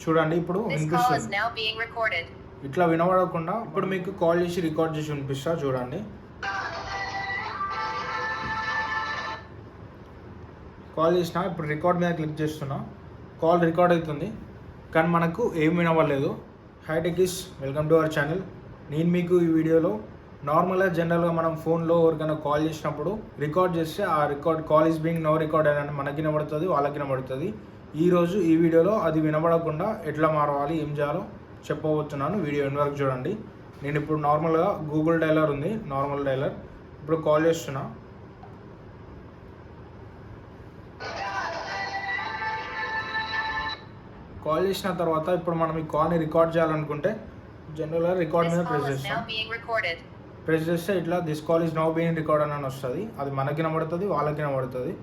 చూడండి ఇప్పుడు వినిపిస్తుంది. ఇట్లా వినబడకుండా ఇప్పుడు మీకు కాల్ చేసి రికార్డ్ చేసి వినిపిస్తా చూడండి. కాల్ చేసిన ఇప్పుడు రికార్డ్ మీద క్లిక్ చేస్తున్నా. కాల్ రికార్డ్ అవుతుంది కానీ మనకు ఏం వినవలేదు. Hi techies, welcome to our channel. నేను మీకు ఈ వీడియోలో నార్మల్గా జనరల్గా మనం ఫోన్లో ఎవరికైనా కాల్ చేసినప్పుడు రికార్డ్ చేస్తే ఆ record call is being no record అని మనకి వినబడుతుంది, వాళ్ళకి వినబడుతుంది. ఈరోజు ఈ వీడియోలో అది వినబడకుండా ఎట్లా మారవాలి, ఏం చేయాలో చెప్పబోతున్నాను. వీడియో ఎండ్ వరకు చూడండి. నేను ఇప్పుడు నార్మల్గా గూగుల్ డైలర్ ఉంది, నార్మల్ డైలర్. ఇప్పుడు కాల్ చేస్తున్నా. కాల్ చేసిన తర్వాత ఇప్పుడు మనం ఈ కాల్ని రికార్డ్ చేయాలనుకుంటే జనరల్గా రికార్డ్ మీద ప్రెస్ చేస్తే ఇట్లా this call is now being record అని వస్తుంది. అది మనకి వినబడుతుంది, వాళ్ళకి వినబడుతుంది.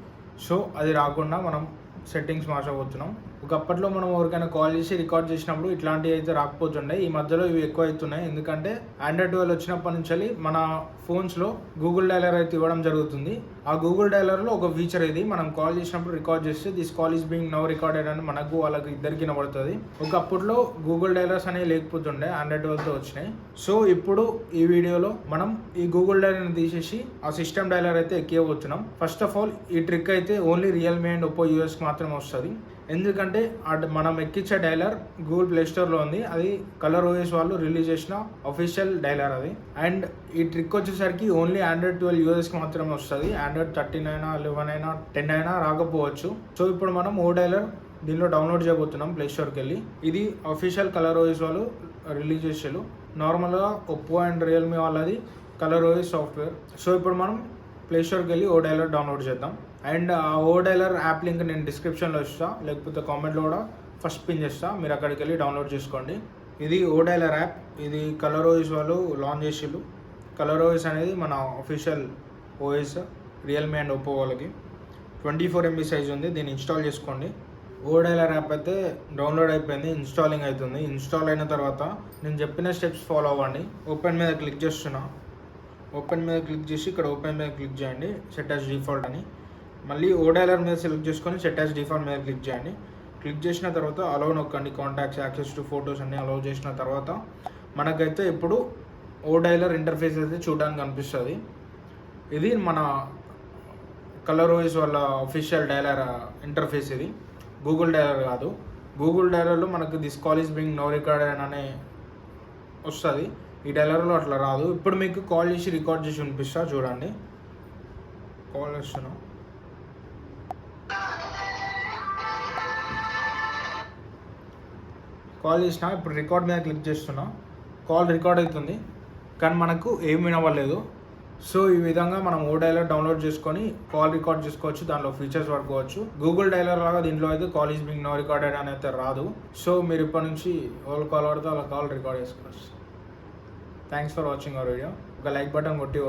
సో అది రాకుండా మనం సెట్టింగ్స్ మార్చబోతున్నాం. ఒకప్పట్లో మనం ఎవరికైనా కాల్ చేసి రికార్డ్ చేసినప్పుడు ఇట్లాంటివి అయితే రాకపోతుండే. ఈ మధ్యలో ఇవి ఎక్కువ అవుతున్నాయి, ఎందుకంటే ఆండ్రాయిడ్ 12 వచ్చినప్పటి నుంచి మన ఫోన్స్లో గూగుల్ డైలర్ అయితే ఇవ్వడం జరుగుతుంది. ఆ గూగుల్ డైలర్లో ఒక ఫీచర్ ఇది, మనం కాల్ చేసినప్పుడు రికార్డ్ చేస్తే this call is being now recorded అని మనకు వాళ్ళకి ఇద్దరికి వినబడుతుంది. ఒకప్పట్లో గూగుల్ డైలర్స్ అనేవి లేకపోతుండే, ఆండ్రాయిడ్ 12తో వచ్చినాయి. సో ఇప్పుడు ఈ వీడియోలో మనం ఈ గూగుల్ డైలర్ని తీసేసి ఆ సిస్టమ్ డైలర్ అయితే ఎక్కియబోతున్నాం. ఫస్ట్ ఆఫ్ ఆల్ ఈ ట్రిక్ అయితే ఓన్లీ రియల్మీ అండ్ ఒప్పో యూఎస్కి మాత్రమే వస్తుంది. ఎందుకంటే మనం ఎక్కించే డైలర్ గూగుల్ ప్లే స్టోర్లో ఉంది. అది కలర్ ఓఎస్ వాళ్ళు రిలీజ్ చేసిన అఫీషియల్ డైలర్ అది. అండ్ ఈ ట్రిక్ వచ్చేసరికి ఓన్లీ ఆండ్రాయిడ్ 12 యూఎస్కి మాత్రమే వస్తుంది. ఆండ్రాయిడ్ 13 అయినా 11 అయినా 10 అయినా రాకపోవచ్చు. సో ఇప్పుడు మనం ఓ డైలర్ దీనిలో డౌన్లోడ్ చేయబోతున్నాం ప్లే స్టోర్కి వెళ్ళి. ఇది అఫీషియల్ కలర్ ఓఎస్ వాళ్ళు రిలీజ్ చేసారు. నార్మల్గా ఒప్పో అండ్ రియల్మీ వాళ్ళది కలర్ ఓఎస్ సాఫ్ట్వేర్. సో ఇప్పుడు మనం ప్లే స్టోర్కి వెళ్ళి ఓ డైలర్ డౌన్లోడ్ చేద్దాం. అండ్ ఆ ఓ డైలర్ యాప్ లింక్ నేను డిస్క్రిప్షన్లో ఇస్తాను, లేకపోతే కామెంట్లో కూడా ఫస్ట్ పిన్ చేస్తాను. మీరు అక్కడికి వెళ్ళి డౌన్లోడ్ చేసుకోండి. ఇది ఓ డైలర్ యాప్. ఇది కలర్ ఓఎస్ వాళ్ళు లాంచ్ చేసిళ్ళు. కలర్ ఓఎస్ అనేది మన official OS Realme and Oppo వాళ్ళకి. 24 MB సైజ్ ఉంది. దీన్ని ఇన్స్టాల్ చేసుకోండి. ఓ డైలర్ యాప్ అయితే డౌన్లోడ్ అయిపోయింది, ఇన్స్టాలింగ్ అవుతుంది. ఇన్స్టాల్ అయిన తర్వాత నేను చెప్పిన స్టెప్స్ ఫాలో అవ్వండి. ఓపెన్ మీద క్లిక్ చేస్తున్నా. ఓపెన్ మీద క్లిక్ చేసి ఇక్కడ ఓపెన్ మీద క్లిక్ చేయండి, సెట్ యాజ్ డిఫాల్ట్ అని. మళ్ళీ ఓ డైలర్ మీద సెలెక్ట్ చేసుకొని సెట్ యాజ్ డిఫాల్ట్ మీద క్లిక్ చేయండి. క్లిక్ చేసిన తర్వాత అలౌ నొక్కండి. కాంటాక్ట్స్, యాక్సెస్ టు ఫొటోస్ అన్ని అలౌ చేసిన తర్వాత మనకైతే ఇప్పుడు ఓ డైలర్ ఇంటర్ఫేస్ అయితే చూడడానికి కనిపిస్తుంది. ఇది మన కలర్ ఓఎస్ వాళ్ళ అఫీషియల్ డైలర్ ఇంటర్ఫేస్. ఇది గూగుల్ డైలర్ కాదు. గూగుల్ డైలర్లో మనకు this call is being no recorded అనే వస్తుంది. ఈ డైలర్లో అట్లా రాదు. ఇప్పుడు మీకు కాల్ చేసి రికార్డ్ చేసి వినిపిస్తా చూడండి. కాల్ చేస్తున్నా. కాల్ చేసిన ఇప్పుడు రికార్డ్ మీద క్లిక్ చేస్తున్నా. కాల్ రికార్డ్ అవుతుంది కానీ మనకు ఏం వినవలేదు. సో ఈ విధంగా మనం ఓ డైలర్ డౌన్లోడ్ చేసుకొని కాల్ రికార్డ్ చేసుకోవచ్చు, దాంట్లో ఫీచర్స్ వాడుకోవచ్చు. గూగుల్ డైలర్ లాగా దీంట్లో అయితే call is being no recorded అని అయితే రాదు. సో మీరు ఇప్పటి నుంచి ఓల్ కాల్ పడితే వాళ్ళ కాల్ రికార్డ్ చేసుకోవచ్చు. Thanks for watching our video. ఒక లైక్ బటన్ కొట్టి